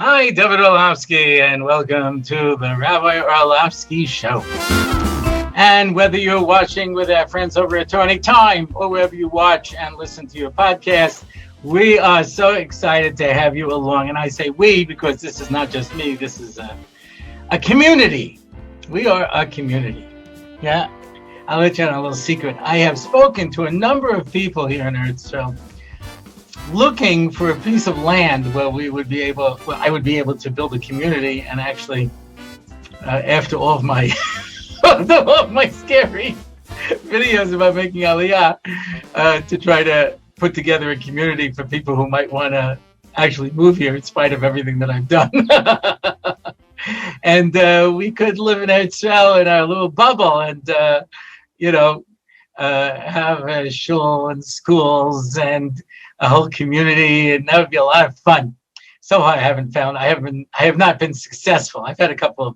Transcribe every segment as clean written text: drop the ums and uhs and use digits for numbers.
Hi, David Orlofsky, and welcome to the Rabbi Orlofsky Show. And whether you're watching with our friends over at Turning Time or wherever you watch and listen to your podcast, we are so excited to have you along. And I say we because this is not just me, this is a community. We are a community. Yeah, I'll let you in a little secret. I have spoken to a number of people here in Earth, looking for a piece of land where I would be able to build a community. And actually, after all of my scary videos about making Aliyah, to try to put together a community for people who might want to actually move here in spite of everything that I've done. And we could live in Swirl in our little bubble and, have a shul and schools and a whole community, and that would be a lot of fun. So I have not been successful. I've had a couple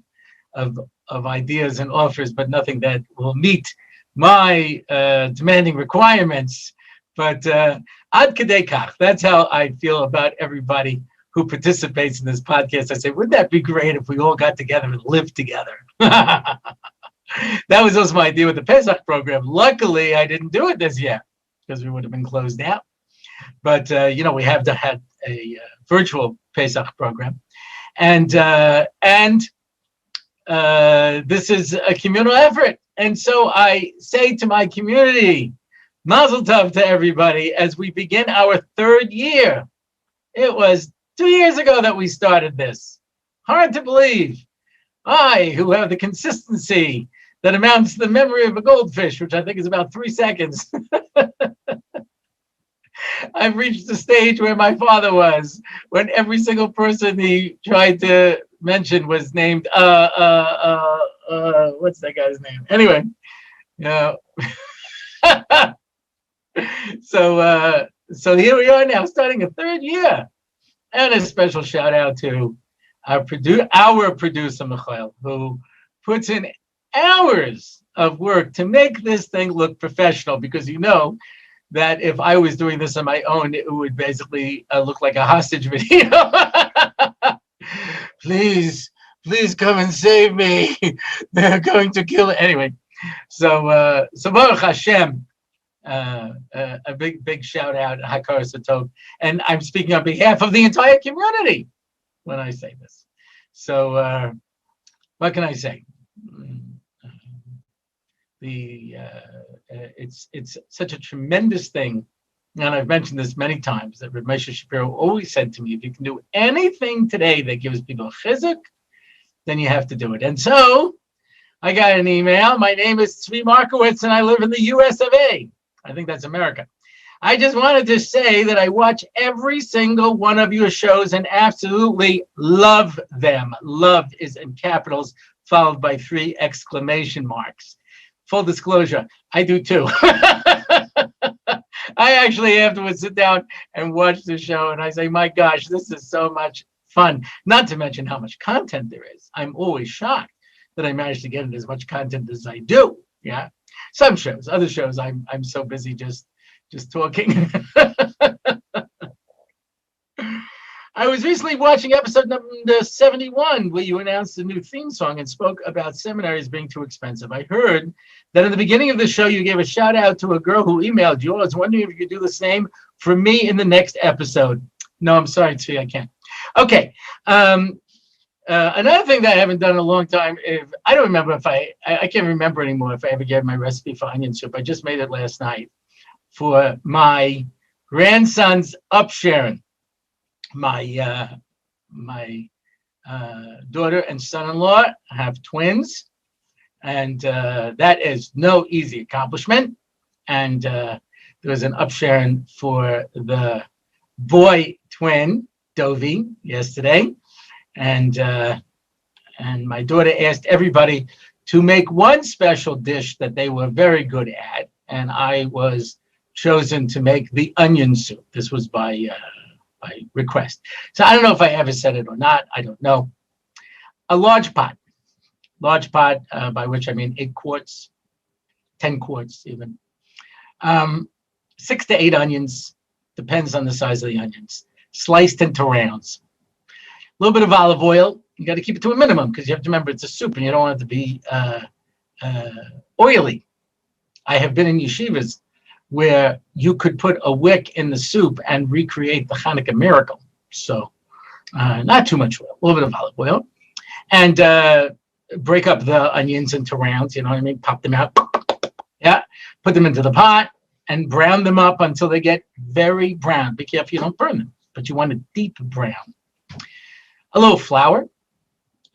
of ideas and offers, but nothing that will meet my demanding requirements. But ad kadei kach, that's how I feel about everybody who participates in this podcast. I say, wouldn't that be great if we all got together and lived together? That was also my idea with the Pesach program. Luckily, I didn't do it this year because we would have been closed out. But, we have had a virtual Pesach program. And this is a communal effort. And so I say to my community, Mazel Tov to everybody as we begin our third year. It was 2 years ago that we started this. Hard to believe. I, who have the consistency that amounts to the memory of a goldfish, which I think is about 3 seconds. I've reached the stage where my father was when every single person he tried to mention was named, what's that guy's name? Anyway, So here we are now, starting a third year. And a special shout out to our producer, Michael, who puts in hours of work to make this thing look professional, because that if I was doing this on my own, it would basically look like a hostage video. Please come and save me. They're going to kill it. Anyway, so Baruch Hashem, a big shout out, Hakar Satov. And I'm speaking on behalf of the entire community when I say this. So what can I say? It's such a tremendous thing, and I've mentioned this many times, that Rabbi Shapiro always said to me, if you can do anything today that gives people chizuk, then you have to do it. And so I got an email. My name is Tzvi Markowitz, and I live in the US of A. I think that's America. I just wanted to say that I watch every single one of your shows and absolutely love them. Love is in capitals, followed by 3 exclamation marks. Full disclosure, I do too. I actually afterwards sit down and watch the show and I say, my gosh, this is so much fun. Not to mention how much content there is. I'm always shocked that I managed to get in as much content as I do. Yeah. Some shows, other shows, I'm so busy just talking. I was recently watching episode number 71, where you announced a new theme song and spoke about seminaries being too expensive. I heard that in the beginning of the show, you gave a shout out to a girl who emailed you. I was wondering if you could do the same for me in the next episode. No, I'm sorry, Tzvi, I can't. Okay. Another thing that I haven't done in a long time, I don't remember if I can't remember anymore if I ever gave my recipe for onion soup. I just made it last night for my grandson's upsharing. My daughter and son-in-law have twins, and that is no easy accomplishment. And there was an upsharing for the boy twin, Dovid, yesterday. And my daughter asked everybody to make one special dish that they were very good at, and I was chosen to make the onion soup. This was by request. So I don't know if I ever said it or not. I don't know. A large pot, by which I mean 8 quarts, 10 quarts even. 6 to 8 onions, depends on the size of the onions, sliced into rounds. little bit of olive oil. You got to keep it to a minimum because you have to remember it's a soup and you don't want it to be oily. I have been in yeshivas where you could put a wick in the soup and recreate the Hanukkah miracle. So not too much oil, a little bit of olive oil. And break up the onions into rounds, you know what I mean? Pop them out. Yeah. Put them into the pot and brown them up until they get very brown. Be careful you don't burn them, but you want a deep brown. A little flour.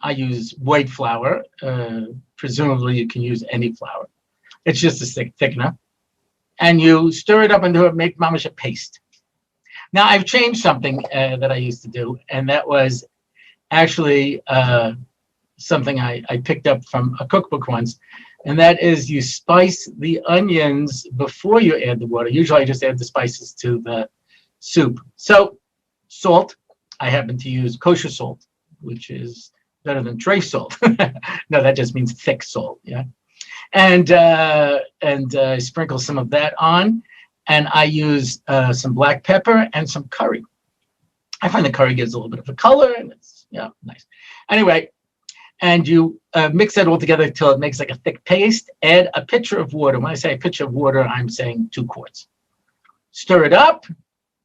I use white flour. Presumably you can use any flour. It's just a thickener. And you stir it up until it makes mamash a paste. Now I've changed something that I used to do, and that was actually something I picked up from a cookbook once, and that is you spice the onions before you add the water. Usually I just add the spices to the soup. So salt, I happen to use kosher salt, which is better than trace salt. No, that just means thick salt, yeah. And sprinkle some of that on, and I use some black pepper and some curry. I find the curry gives a little bit of a color, and it's nice. Anyway, and you mix that all together until it makes like a thick paste. Add a pitcher of water. When I say a pitcher of water, I'm saying 2 quarts. Stir it up,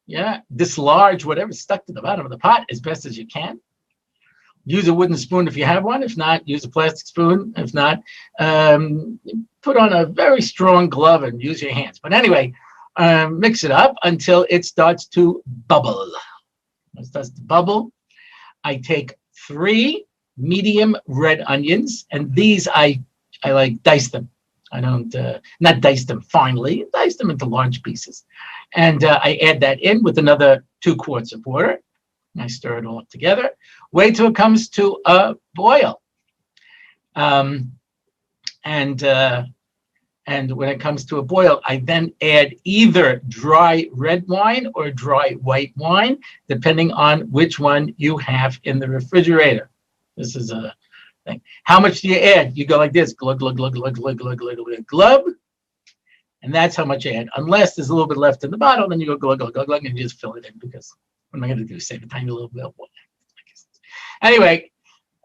dislodge whatever's stuck to the bottom of the pot as best as you can. Use a wooden spoon if you have one. If not, use a plastic spoon. If not, put on a very strong glove and use your hands. But anyway, mix it up until it starts to bubble. When it starts to bubble, I take 3 medium red onions, and these I like dice them. I don't, not dice them finely, dice them into large pieces. And I add that in with another 2 quarts of water. I stir it all up together. Wait till it comes to a boil. And when it comes to a boil, I then add either dry red wine or dry white wine, depending on which one you have in the refrigerator. This is a thing. How much do you add? You go like this, glug, glug, glug, glug, glug, glug, glug, glug, glug. And that's how much you add. Unless there's a little bit left in the bottle, then you go glug, glug, glug, glug, and you just fill it in because what am I going to do? Save a tiny little bit of water. Anyway,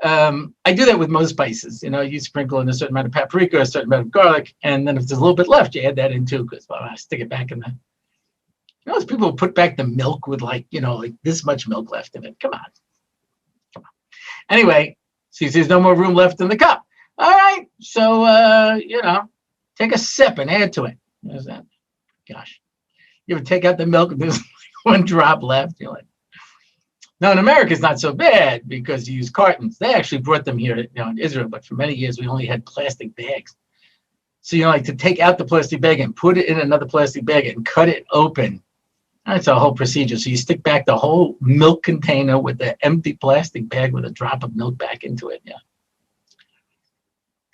I do that with most spices. You sprinkle in a certain amount of paprika, a certain amount of garlic, and then if there's a little bit left, you add that in too, because I stick it back in the. Those people who put back the milk with like this much milk left in it. Come on. Anyway, see, there's no more room left in the cup. All right, so take a sip and add to it. There's that. Gosh, you ever take out the milk and there's 1 drop left? You're like. Now in America, it's not so bad because you use cartons. They actually brought them here, in Israel, but for many years we only had plastic bags. So like to take out the plastic bag and put it in another plastic bag and cut it open. That's a whole procedure. So you stick back the whole milk container with the empty plastic bag with a drop of milk back into it. Yeah,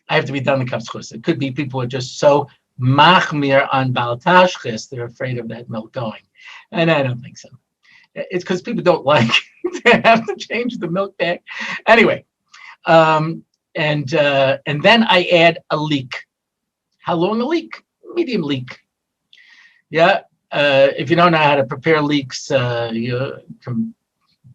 I have to be done the kapschus. It could be people are just so machmir on baltashchis, they're afraid of that milk going, and I don't think so. It's because people don't like to have to change the milk bag. Anyway, and then I add a leek. How long a leek? Medium leek. Yeah. If you don't know how to prepare leeks, you can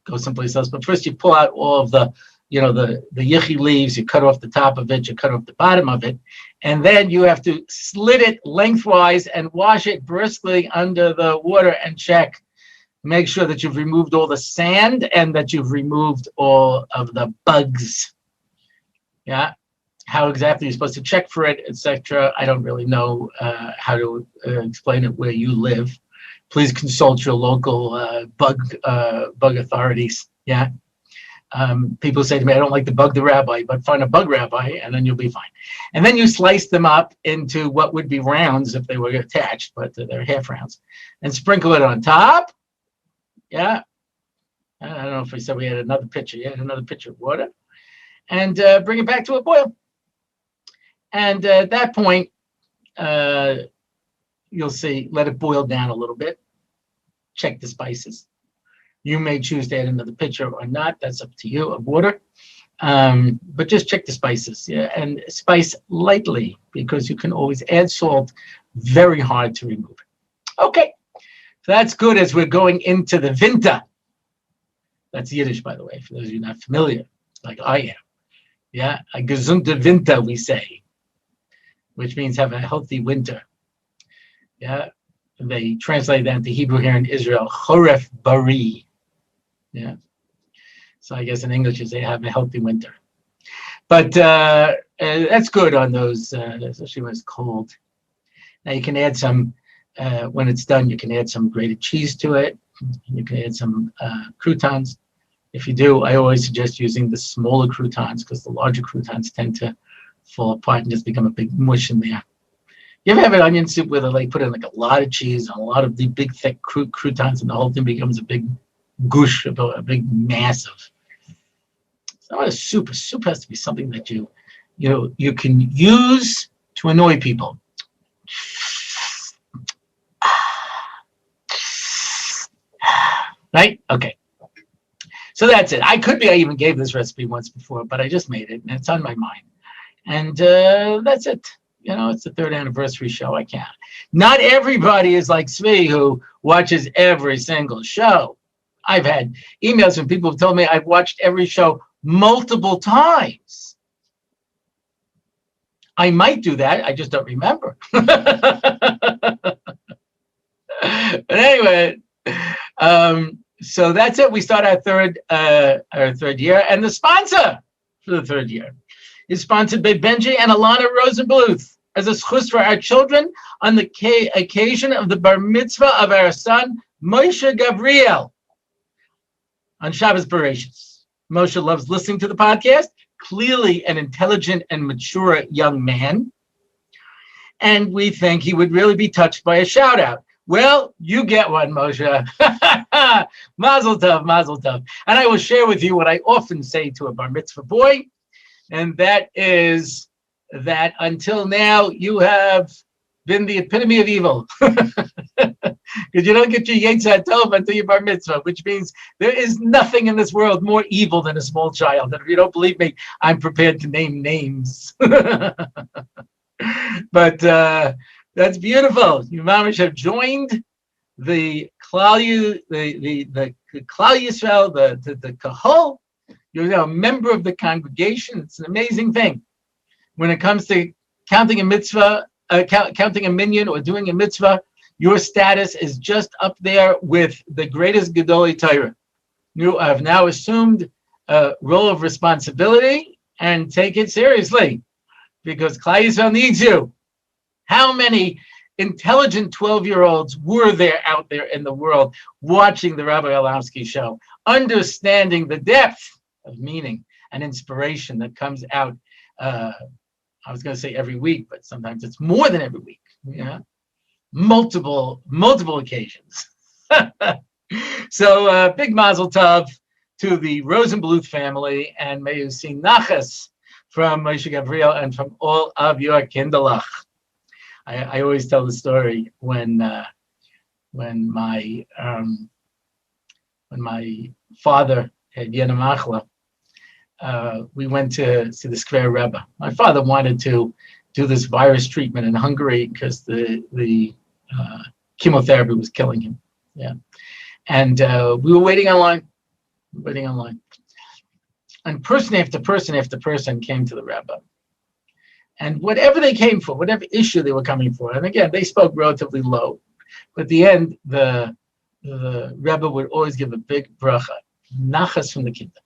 go someplace else. But first, you pull out all of the yichi leaves. You cut off the top of it. You cut off the bottom of it, and then you have to slit it lengthwise and wash it briskly under the water and check. Make sure that you've removed all the sand and that you've removed all of the bugs. Yeah. How exactly you're supposed to check for it, etc. I don't really know how to explain it where you live. Please consult your local bug authorities. Yeah. People say to me, I don't like to bug the rabbi, but find a bug rabbi and then you'll be fine. And then you slice them up into what would be rounds if they were attached, but they're half rounds, and sprinkle it on top. Yeah, I don't know if we said we had another pitcher. Yeah, another pitcher of water, and bring it back to a boil. And at that point, you'll see, let it boil down a little bit. Check the spices. You may choose to add another pitcher or not. That's up to you, of water. But just check the spices, yeah, and spice lightly because you can always add salt. Very hard to remove it. Okay. So that's good as we're going into the winter. That's Yiddish, by the way, for those of you not familiar, like I am. Yeah, a gesunde Winter, we say, which means have a healthy winter. Yeah, they translate that into Hebrew here in Israel, choref bari. Yeah, so I guess in English you say have a healthy winter. But that's good on those, especially when it's cold. Now you can add some, when it's done, you can add some grated cheese to it. You can add some croutons. If you do, I always suggest using the smaller croutons because the larger croutons tend to fall apart and just become a big mush in there. You ever have an onion soup where they like put in like a lot of cheese and a lot of the big thick croutons and the whole thing becomes a big goosh, a big mass of. It's not a soup. A soup has to be something that you can use to annoy people. Right? Okay. So that's it. I even gave this recipe once before, but I just made it and it's on my mind. And that's it. It's the 3rd anniversary show. I can't. Not everybody is like Svi who watches every single show. I've had emails from people who told me I've watched every show multiple times. I might do that. I just don't remember. But anyway, so that's it. We start our third year, and the sponsor for the 3rd year is sponsored by Benji and Alana Rosenbluth as a schus for our children on the occasion of the bar mitzvah of our son Moshe Gabriel on Shabbos Bereshis. Moshe loves listening to the podcast. Clearly an intelligent and mature young man, and we think he would really be touched by a shout out. Well, you get one, Moshe. Mazel tov, mazel tov. And I will share with you what I often say to a bar mitzvah boy, and that is that until now you have been the epitome of evil. Because you don't get your Yetzirah Tov until your bar mitzvah, which means there is nothing in this world more evil than a small child. And if you don't believe me, I'm prepared to name names. But that's beautiful. You mamish have joined the Klal Yisrael, the Kahol. You're now a member of the congregation. It's an amazing thing. When it comes to counting a mitzvah, counting a minyan or doing a mitzvah, your status is just up there with the greatest Gedolei Torah. You have now assumed a role of responsibility and take it seriously because Klal Yisrael needs you. How many intelligent 12-year-olds were there out there in the world watching the Rabbi Orlofsky show, understanding the depth of meaning and inspiration that comes out, I was going to say every week, but sometimes it's more than every week. Yeah, multiple occasions. So big mazel tov to the Rosenbluth family, and may you see nachas from Moshe Gabriel and from all of your kinderlach. I always tell the story when my father had Yena Machla, we went to see the Square Rebbe. My father wanted to do this virus treatment in Hungary because the chemotherapy was killing him. Yeah, and we were waiting online, and person after person after person came to the Rebbe. And whatever they came for, whatever issue they were coming for, and again, they spoke relatively low, but at the end, the Rebbe would always give a big bracha, nachas from the kinder.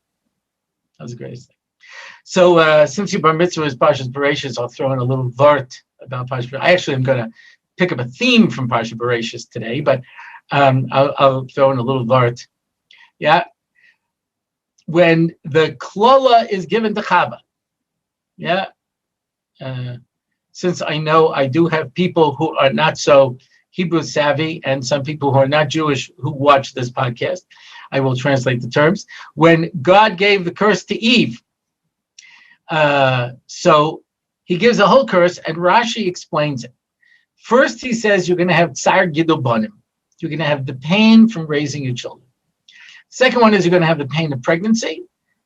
That was the greatest thing. So since your bar mitzvah is Parshas Bereshis, I'll throw in a little vart about Parshas Bereshis. I actually am going to pick up a theme from Parshas Bereshis today, but I'll throw in a little vart. Yeah. When the klola is given to Chava, yeah, since I know I do have people who are not so Hebrew savvy and some people who are not Jewish who watch this podcast, I will translate the terms. When God gave the curse to Eve, so he gives a whole curse, and Rashi explains it. First, he says you're going to have tsar gidul banim. You're going to have the pain from raising your children. Second one is you're going to have the pain of pregnancy.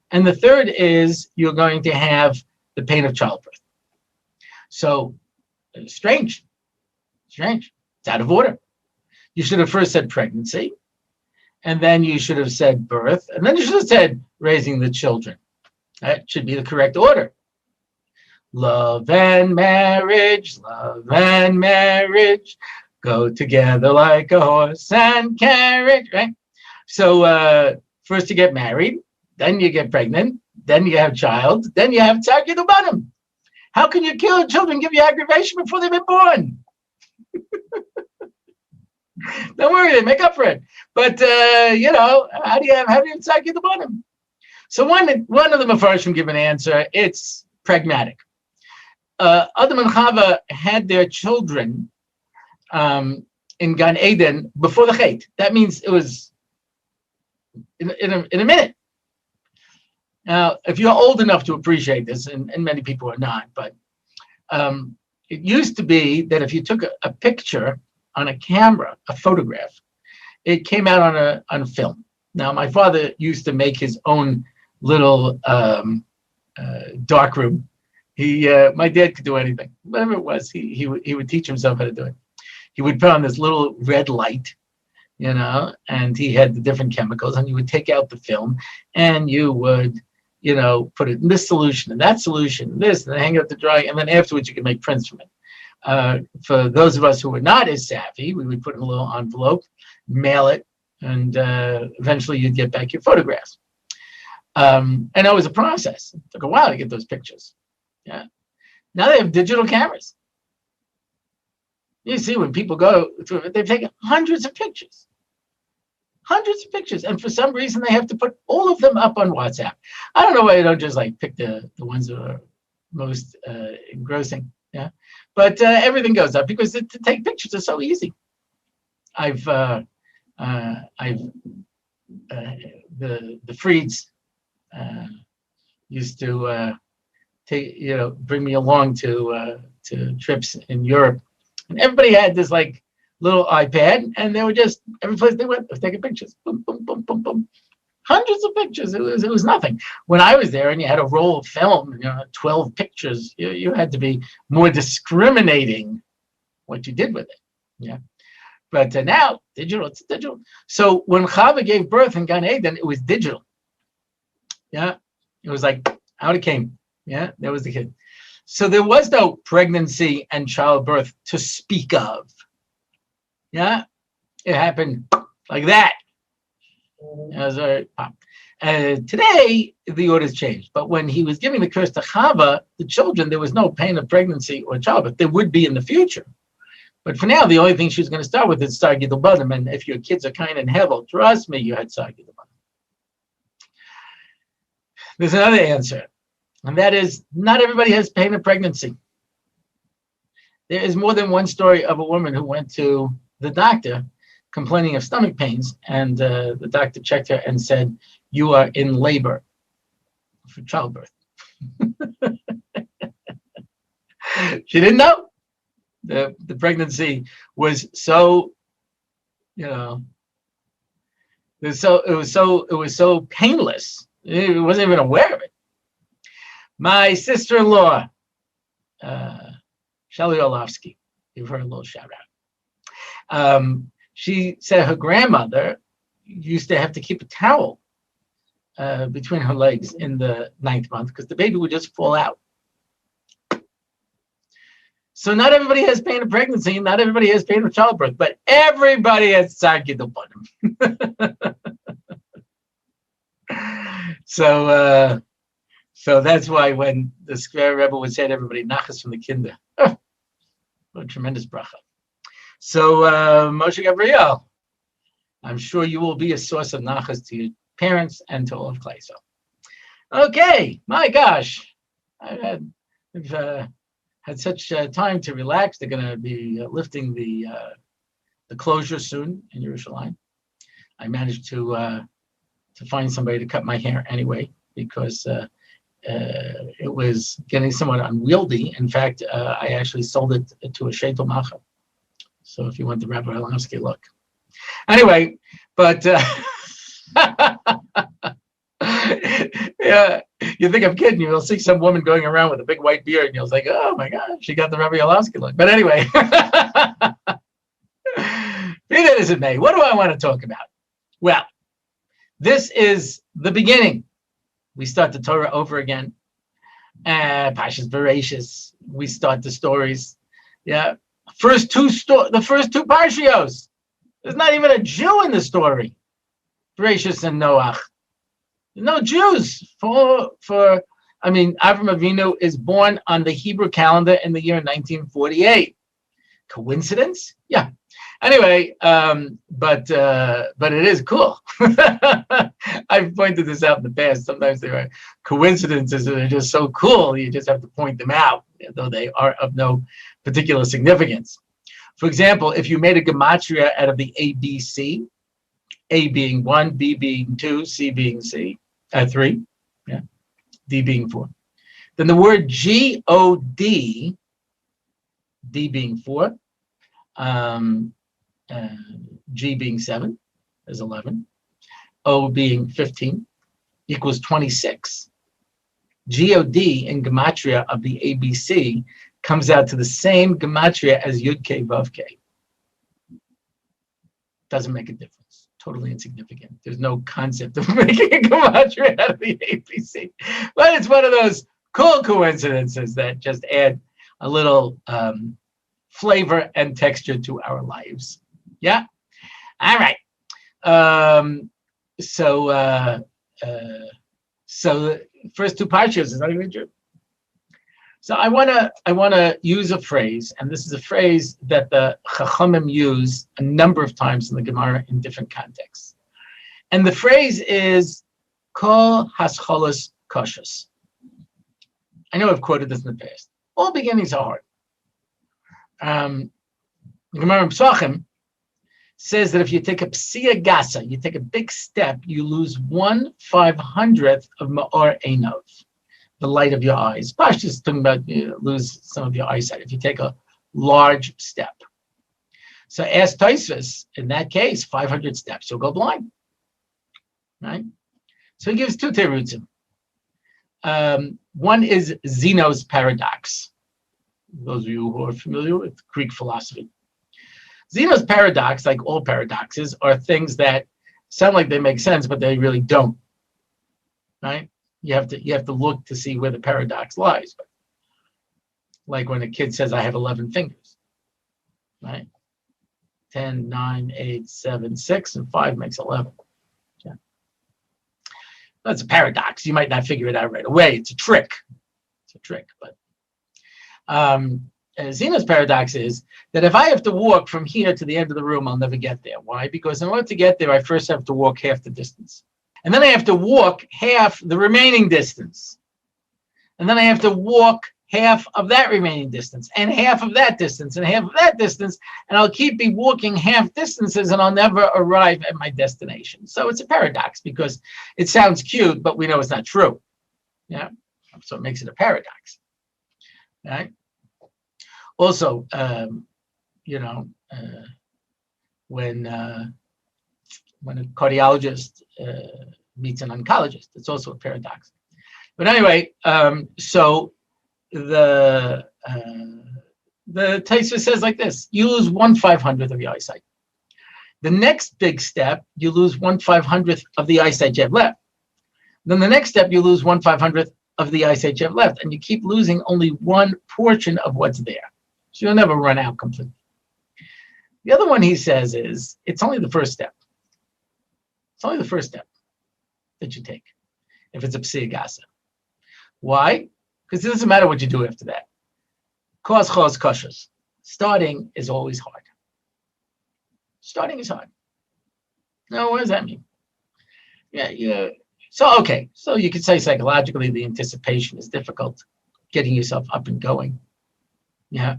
And the third is you're going to have the pain of childbirth. So, strange. It's out of order. You should have first said pregnancy, and then you should have said birth, and then you should have said raising the children. That should be the correct order. Love and marriage go together like a horse and carriage, right? So first you get married, then you get pregnant, then you have a child, then you have tzarki dubanim. How can you kill children, give you aggravation before they've been born? Don't worry, they make up for it. But how do you have tzarki dubanim? So one of the Mefarshim give an answer. It's pragmatic. Adam and Chava had their children in Gan Eden before the Chet. That means it was in a minute. Now, if you're old enough to appreciate this, and many people are not, but it used to be that if you took a picture on a camera, a photograph, it came out on film. Now, my father used to make his own little dark room. My dad could do anything, whatever it was. He would teach himself how to do it. He would put on this little red light, and he had the different chemicals, and you would take out the film, and you would, put it in this solution and that solution, and this, and then hang it up to dry, and then afterwards you could make prints from it. For those of us who were not as savvy, we would put in a little envelope, mail it, and eventually you'd get back your photographs. And it was a process. It took a while to get those pictures. Yeah. Now they have digital cameras. You see, when people go through it, they've taken hundreds of pictures. And for some reason, they have to put all of them up on WhatsApp. I don't know why you don't just pick the ones that are most engrossing. Yeah. But everything goes up because to take pictures is so easy. The Freeds used to bring me along to trips in Europe, and everybody had this little iPad, and they were just every place they went, they were taking pictures. Boom, boom, boom, boom, boom. Hundreds of pictures. It was nothing. When I was there, and you had a roll of film, 12 pictures, you had to be more discriminating what you did with it. Yeah. But now digital, it's digital. So when Chava gave birth in Gan Eden, it was digital. Yeah, it was out it came. Yeah, there was the kid. So there was no pregnancy and childbirth to speak of. Yeah, it happened like that. Today, the order's changed. But when he was giving the curse to Chava, the children, there was no pain of pregnancy or childbirth. There would be in the future. But for now, the only thing she was going to start with is Sar Gidul Banim. And if your kids are kind and hevel, trust me, you had Sar Gidul Banim. There's another answer. And that is, not everybody has pain of pregnancy. There is more than one story of a woman who went to the doctor complaining of stomach pains, and the doctor checked her and said, "You are in labor for childbirth." She didn't know. The pregnancy was so, it was so painless. It wasn't even aware of it. My sister-in-law, R Orlofsky, give her a little shout out. She said her grandmother used to have to keep a towel between her legs in the 9th month because the baby would just fall out. So not everybody has pain of pregnancy, not everybody has pain of childbirth, but everybody has Sar Gidul Banim. So that's why when the Square Rebbe would say to everybody, nachas from the kinder. Oh, what a tremendous bracha. So Moshe Gabriel, I'm sure you will be a source of nachas to your parents and to all of Klai Yisrael. Okay, my gosh, I've had such time to relax. They're going to be lifting the closure soon in Yerushalayim. I managed to find somebody to cut my hair anyway because it was getting somewhat unwieldy. In fact, I actually sold it to a sheitel macher. So if you want the Rabbi Orlofsky look. Anyway, but yeah, you think I'm kidding. You'll see some woman going around with a big white beard and you'll think, oh my God, she got the Rabbi Orlofsky look. But anyway, be that as it may, what do I want to talk about? Well, This is the beginning. We start the Torah over again. Pashas Bereshis. We start the stories. Yeah. The first two parshios. There's not even a Jew in the story. Bereshis and Noach. No Jews. Avram Avinu is born on the Hebrew calendar in the year 1948. Coincidence? Yeah. Anyway, but it is cool. I've pointed this out in the past. Sometimes there are coincidences that are just so cool, you just have to point them out, though they are of no particular significance. For example, if you made a gematria out of the ABC, A being 1, B being 2, C being 3, yeah, D being 4, then the word G-O-D, D being 4, G being 7 is 11, O being 15 equals 26. G-O-D in gematria of the ABC comes out to the same gematria as Yud-K, Vav-K. Doesn't make a difference. Totally insignificant. There's no concept of making a gematria out of the ABC. But it's one of those cool coincidences that just add a little flavor and texture to our lives. Yeah. All right. So the first two parshios is not even true. So I wanna use a phrase, and this is a phrase that the Chachamim use a number of times in the Gemara in different contexts. And the phrase is Kol Hascholos Koshos. I know I've quoted this in the past. All beginnings are hard. The Gemara in Pesachim says that if you take a psia gasa, you take a big step, you lose 1/500th of ma'or einov, the light of your eyes. Pash is talking about you lose some of your eyesight if you take a large step. So ask Tosfos, in that case, 500 steps, you'll go blind. Right? So he gives two terutzim. One is Zeno's paradox. Those of you who are familiar with Greek philosophy. Zeno's paradox, like all paradoxes, are things that sound like they make sense, but they really don't. Right? You have to look to see where the paradox lies. Like when a kid says, "I have 11 fingers," right? 10, 9, 8, 7, 6, and 5 makes 11. Yeah. That's a paradox. You might not figure it out right away. It's a trick. But Zeno's paradox is that if I have to walk from here to the end of the room, I'll never get there. Why? Because in order to get there, I first have to walk half the distance. And then I have to walk half the remaining distance. And then I have to walk half of that remaining distance, and half of that distance, and half of that distance, and I'll keep walking half distances, and I'll never arrive at my destination. So it's a paradox because it sounds cute, but we know it's not true. Yeah, so it makes it a paradox. Right? Also, when a cardiologist meets an oncologist, it's also a paradox. But anyway, so the Tosfos says like this: you lose 1/500th of your eyesight. The next big step, you lose 1/500th of the eyesight you have left. Then the next step, you lose 1/500th of the eyesight you have left, and you keep losing only one portion of what's there. So you'll never run out completely. The other one he says is, it's only the first step. It's only the first step that you take, if it's a psia gasa. Why? Because it doesn't matter what you do after that. Kos chos koshos. Starting is always hard. Starting is hard. Now, what does that mean? Yeah. So you could say psychologically the anticipation is difficult, getting yourself up and going. Yeah.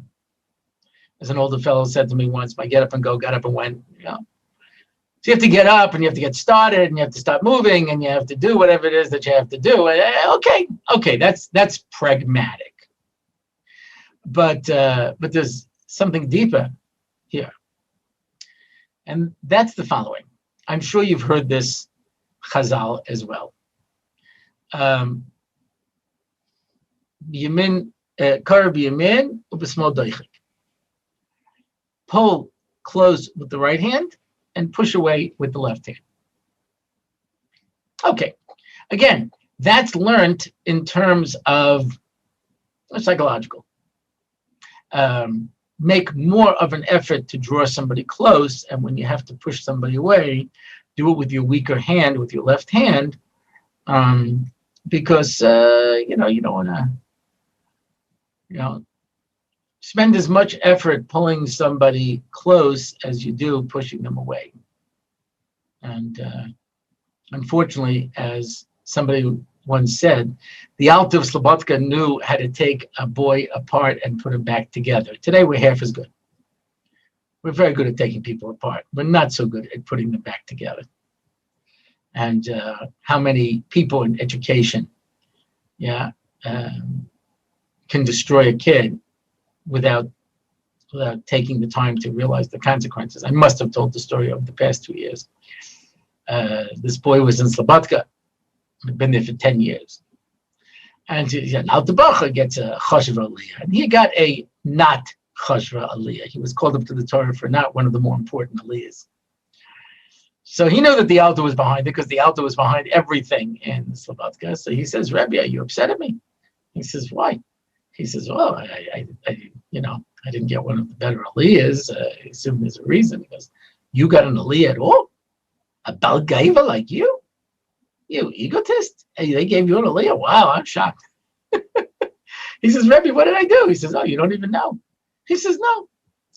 As an older fellow said to me once, my get up and go, got up and went, So you have to get up and you have to get started and you have to start moving and you have to do whatever it is that you have to do. Okay, that's pragmatic. But there's something deeper here. And that's the following. I'm sure you've heard this Chazal as well. Yamin, kar b'yamin u'b'smol doichik. Pull close with the right hand and push away with the left hand. Okay, again, that's learned in terms of psychological. Make more of an effort to draw somebody close, and when you have to push somebody away, do it with your weaker hand, with your left hand, because you don't want to spend as much effort pulling somebody close as you do pushing them away. And unfortunately, as somebody once said, the Alta of Slobodka knew how to take a boy apart and put him back together. Today, we're half as good. We're very good at taking people apart. We're not so good at putting them back together. And how many people in education, can destroy a kid without taking the time to realize the consequences. I must have told the story over the past 2 years. This boy was in Slobodka. I've been there for 10 years. And now the Bacha gets a kosher aliyah. And he got a not kosher aliyah. He was called up to the Torah for not one of the more important aliyahs. So he knew that the Alta was behind it because the Alta was behind everything in Slobodka. So he says, Rebbe, are you upset at me? He says, why? He says, well, I didn't get one of the better aliyahs. I assume there's a reason. He goes, you got an aliyah at all? A Bal Gaiva like you? You egotist? Hey, they gave you an aliyah? Wow, I'm shocked. He says, Rebbe, what did I do? He says, oh, you don't even know. He says, no.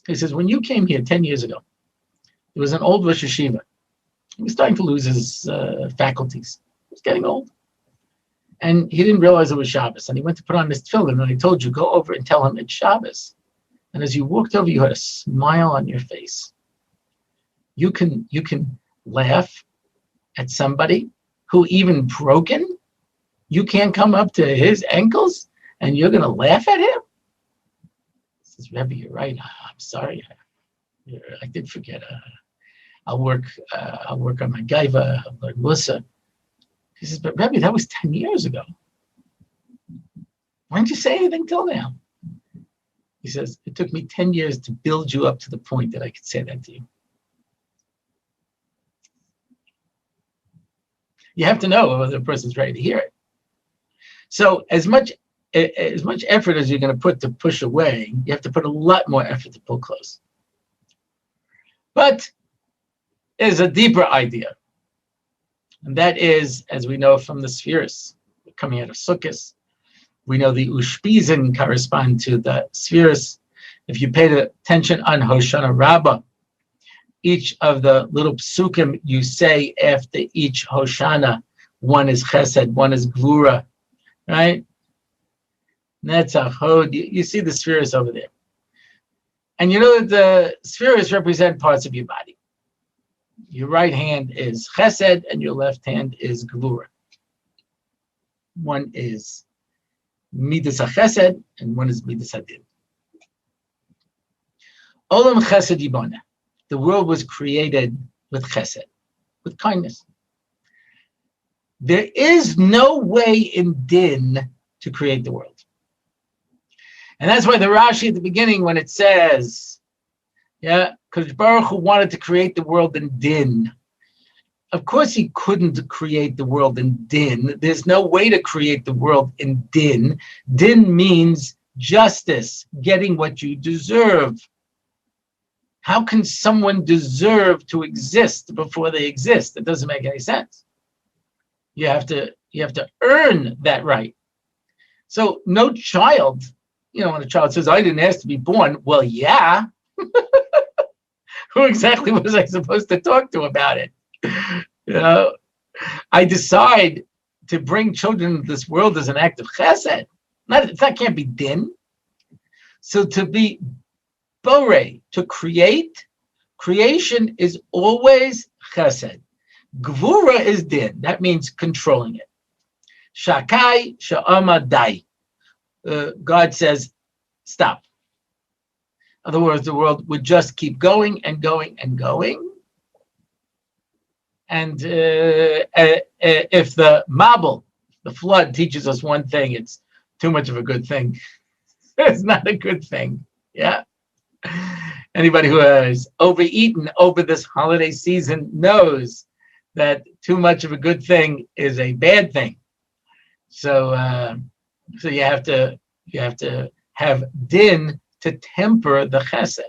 He says, when you came here 10 years ago, there was an old Rosh Yeshiva. He was starting to lose his faculties. He was getting old. And he didn't realize it was Shabbos. And he went to put on his tefillin, and I told you, go over and tell him it's Shabbos. And as you walked over, you had a smile on your face. You can laugh at somebody who even broken, you can't come up to his ankles and you're going to laugh at him? He says, Rebbe, you're right. I'm sorry. I did forget. I'll work on my gaiva. I'll learn Musa. He says, but Rebbe, that was 10 years ago. Why didn't you say anything till now? He says, it took me 10 years to build you up to the point that I could say that to you. You have to know whether the person's ready to hear it. So as much effort as you're going to put to push away, you have to put a lot more effort to pull close. But there's a deeper idea. And that is, as we know from the spheres coming out of Sukkot, we know the Ushpizin correspond to the spheres. If you paid attention on Hoshana Rabbah, each of the little psukim you say after each Hoshana, one is Chesed, one is Gvura, right? Netzach, Hod, you see the spheres over there. And you know that the spheres represent parts of your body. Your right hand is Chesed and your left hand is Gvura. One is Midas HaChesed and one is Midas HaDin. Olam Chesed Yiboneh. The world was created with chesed, with kindness. There is no way in din to create the world. And that's why the Rashi at the beginning, when it says, because Baruch Hu wanted to create the world in din. Of course he couldn't create the world in din. There's no way to create the world in din. Din means justice, getting what you deserve. How can someone deserve to exist before they exist? It doesn't make any sense. You have to earn that right. So no child, when a child says, I didn't ask to be born, well, yeah. Who exactly was I supposed to talk to about it? I decide to bring children into this world as an act of chesed. That can't be din. So to be Borei, to create, creation is always chesed. Gvura is din. That means controlling it. Shakai sha'ama dai. God says, stop. In other words, the world would just keep going and going and going. And if the Mabul, the flood, teaches us one thing, it's too much of a good thing. It's not a good thing. Yeah. Anybody who has overeaten over this holiday season knows that too much of a good thing is a bad thing. So you have to have din to temper the chesed.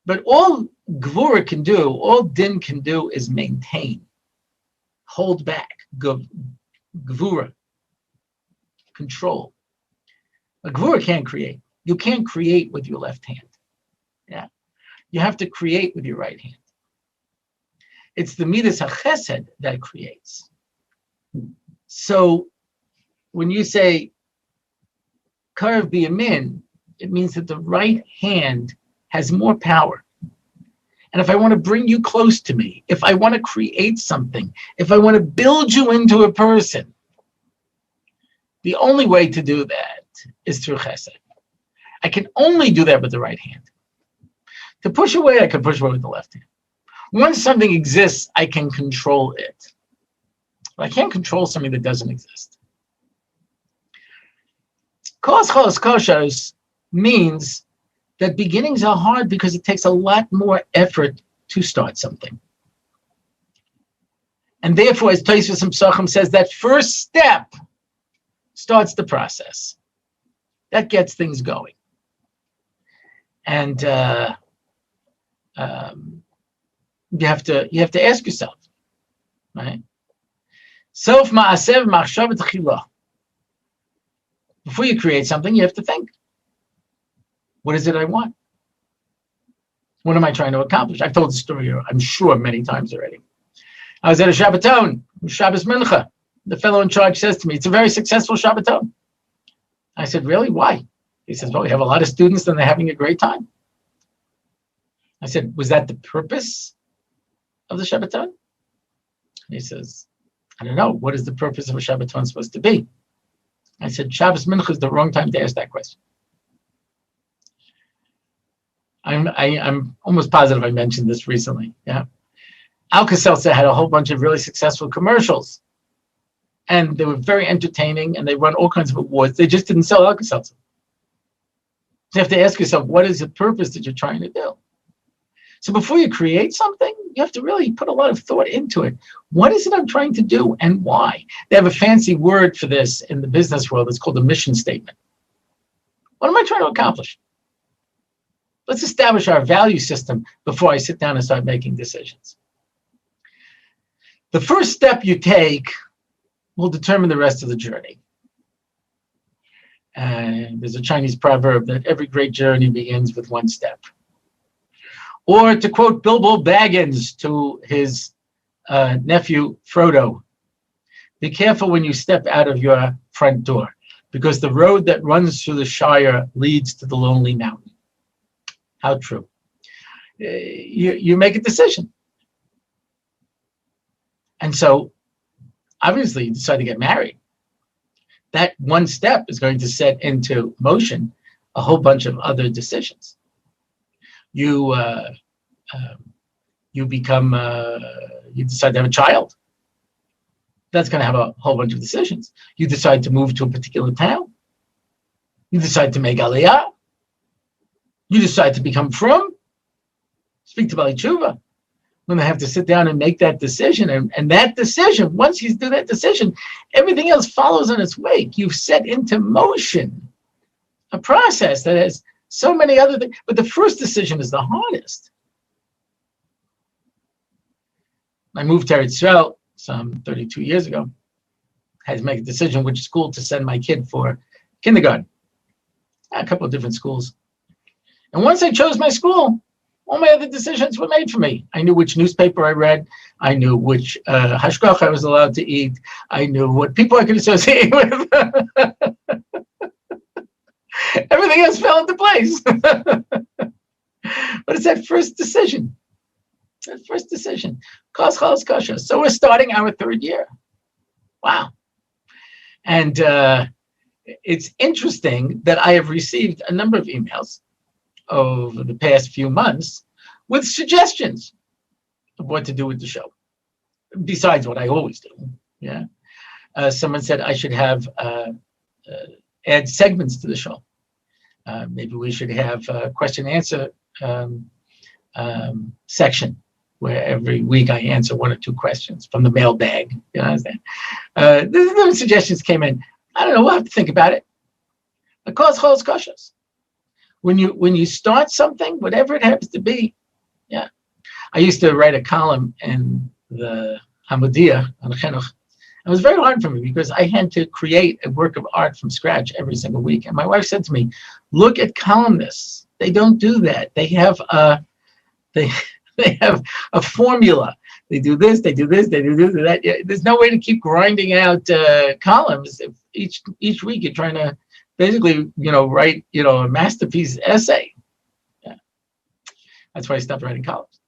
But all gvura can do, all din can do, is maintain, hold back, gvura, control. A gvura can't create. You can't create with your left hand. Yeah, you have to create with your right hand. It's the midas hachesed that creates. So when you say karev biyamin, it means that the right hand has more power. And if I want to bring you close to me, if I want to create something, if I want to build you into a person, the only way to do that is through chesed. I can only do that with the right hand. To push away, I can push away with the left hand. Once something exists, I can control it. But I can't control something that doesn't exist. Kos koshers means that beginnings are hard because it takes a lot more effort to start something. And therefore, as Tosfos and Pesachim says, that first step starts the process. That gets things going. And you have to ask yourself, right? Sof ma'asev machshav tchila. Before you create something, you have to think. What is it I want? What am I trying to accomplish? I've told the story, I'm sure, many times already. I was at a Shabbaton, Shabbos Mincha. The fellow in charge says to me, it's a very successful Shabbaton. I said, really? Why? He says, well, we have a lot of students and they're having a great time. I said, was that the purpose of the Shabbaton? And he says, I don't know. What is the purpose of a Shabbaton supposed to be? I said, Shabbos Mincha is the wrong time to ask that question. I'm almost positive I mentioned this recently. Yeah, Alka-Seltzer had a whole bunch of really successful commercials, and they were very entertaining, and they won all kinds of awards. They just didn't sell Alka-Seltzer. So you have to ask yourself, what is the purpose that you're trying to do? So before you create something, you have to really put a lot of thought into it. What is it I'm trying to do, and why? They have a fancy word for this in the business world. It's called a mission statement. What am I trying to accomplish? Let's establish our value system before I sit down and start making decisions. The first step you take will determine the rest of the journey. And there's a Chinese proverb that every great journey begins with one step. Or to quote Bilbo Baggins to his nephew Frodo, be careful when you step out of your front door, because the road that runs through the Shire leads to the lonely mountain. How true. You make a decision. And so, obviously, you decide to get married. That one step is going to set into motion a whole bunch of other decisions. You decide to have a child. That's going to have a whole bunch of decisions. You decide to move to a particular town. You decide to make aliyah. You decide to become frum, speak to Bali Tshuva. When they have to sit down and make that decision, and that decision, once you do that decision, everything else follows in its wake. You've set into motion a process that has so many other things, but the first decision is the hardest. I moved to Swirl some 32 years ago. I had to make a decision which school to send my kid for kindergarten. A couple of different schools. And once I chose my school, all my other decisions were made for me. I knew which newspaper I read. I knew which hashgach I was allowed to eat. I knew what people I could associate with. Everything else fell into place. But it's that first decision. That first decision. Kos chalas kosher. So we're starting our third year. Wow. And it's interesting that I have received a number of emails over the past few months with suggestions of what to do with the show, besides what I always do. Yeah, someone said I should have add segments to the show. Maybe we should have a question and answer section where every week I answer one or two questions from the mailbag. You understand? The suggestions came in. I don't know. We'll have to think about it. Kosher. When you start something, whatever it happens to be, yeah. I used to write a column in the Hamodia on the Chinuch. It was very hard for me because I had to create a work of art from scratch every single week. And my wife said to me, "Look at columnists. They don't do that. They have they have a formula. They do this, they do this, they do this, that." Yeah, there's no way to keep grinding out columns if each week you're trying to basically, write, a masterpiece essay. Yeah, that's why I stopped writing columns.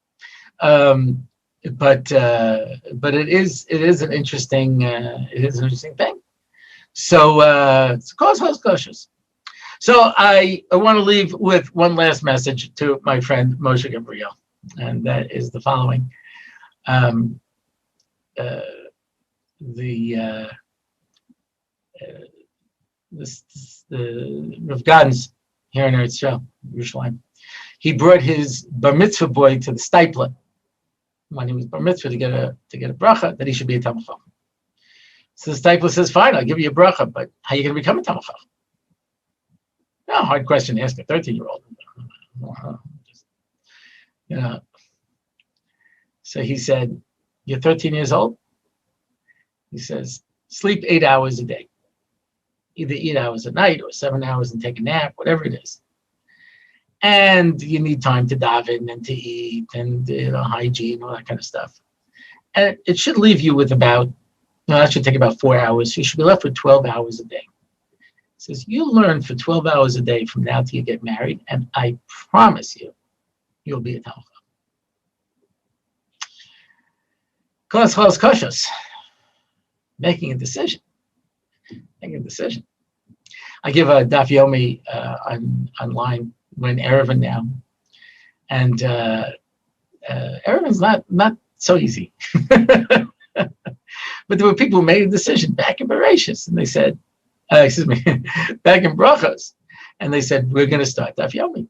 But it is an interesting thing. So kosher. So I want to leave with one last message to my friend Moshe Gabriel, and that is the following. The Rav Gardens here in Eretz Yerushalayim, he brought his bar mitzvah boy to the stipler when he was bar mitzvah to get a bracha that he should be a Talmid Chacham. So the stipler says, "Fine, I'll give you a bracha, but how are you going to become a Talmid Chacham?" No, hard question to ask a 13-year-old. So he said, "You're 13 years old?" He says, "Sleep 8 hours a day. Either 8 hours at night or 7 hours and take a nap, whatever it is. And you need time to daven and to eat and hygiene, all that kind of stuff. And it should leave you with that should take about 4 hours. You should be left with 12 hours a day." He says, "You learn for 12 hours a day from now till you get married, and I promise you'll be a Talmid Chacham." Kosher. Making a decision. I give a daf yomi online when Erevin now, and Erevin's not so easy. But there were people who made a decision back in Bereshis, and they said, back in Brachos, and they said, "We're going to start daf yomi."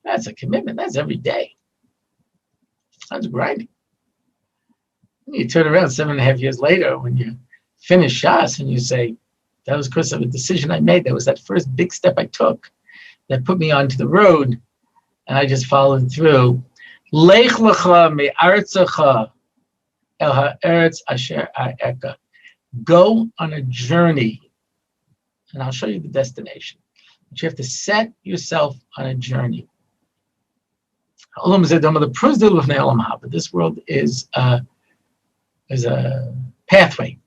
That's a commitment. That's every day. That's grinding. You turn around 7.5 years later when you finish Shas and you say, "That was because of a decision I made. That was that first big step I took that put me onto the road, and I just followed through." Lech lecha me'artzecha el ha'eretz asher ha'eka. Go on a journey, and I'll show you the destination. But you have to set yourself on a journey. But this world is a pathway,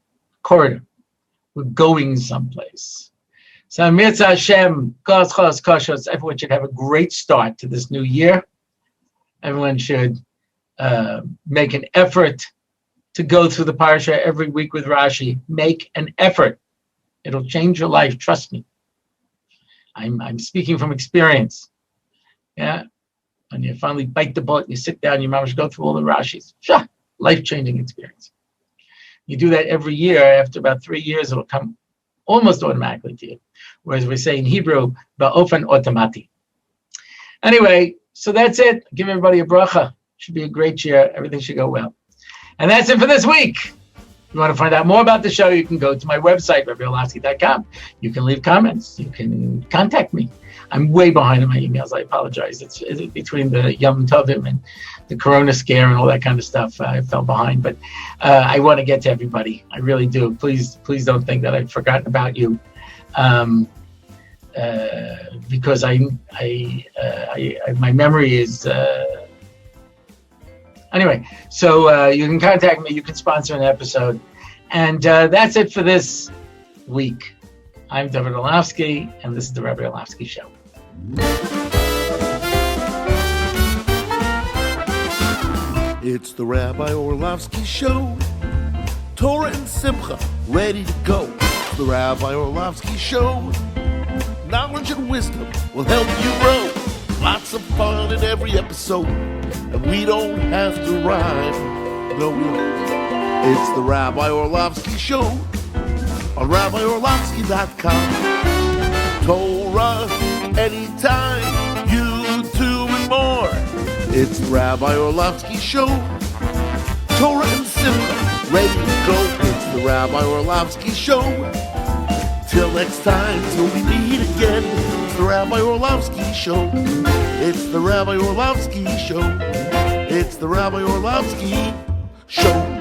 corridor. We're going someplace. So mitzvah Hashem, everyone should have a great start to this new year. Everyone should make an effort to go through the parsha every week with Rashi. Make an effort. It'll change your life, trust me. I'm speaking from experience. Yeah. When you finally bite the bullet and you sit down, you mamash go through all the Rashis. Life-changing experience. You do that every year. After about 3 years, it'll come almost automatically to you. Whereas we say in Hebrew, ba'ofen otomati. Anyway, so that's it. Give everybody a bracha. Should be a great year. Everything should go well. And that's it for this week. If you want to find out more about the show, you can go to my website, RabbiOrlofsky.com. You can leave comments. You can contact me. I'm way behind on my emails. I apologize. It's between the Yom Tovim and the Corona scare and all that kind of stuff. I fell behind, but I want to get to everybody. I really do. Please don't think that I've forgotten about you, because my memory is. Anyway, so you can contact me. You can sponsor an episode, and that's it for this week. I'm Dovid Orlofsky, and this is the Rabbi Orlofsky Show. It's the Rabbi Orlofsky Show. Torah and Simcha, ready to go. The Rabbi Orlofsky Show. Knowledge and wisdom will help you grow. Lots of fun in every episode, and we don't have to rhyme. No, we don't. It's the Rabbi Orlofsky Show on RabbiOrlofsky.com. Torah anytime, YouTube and more. It's the Rabbi Orlofsky Show. Torah and simcha, ready to go. It's the Rabbi Orlofsky Show. Till next time, till we meet again. It's the Rabbi Orlofsky Show. It's the Rabbi Orlofsky Show. It's the Rabbi Orlofsky Show.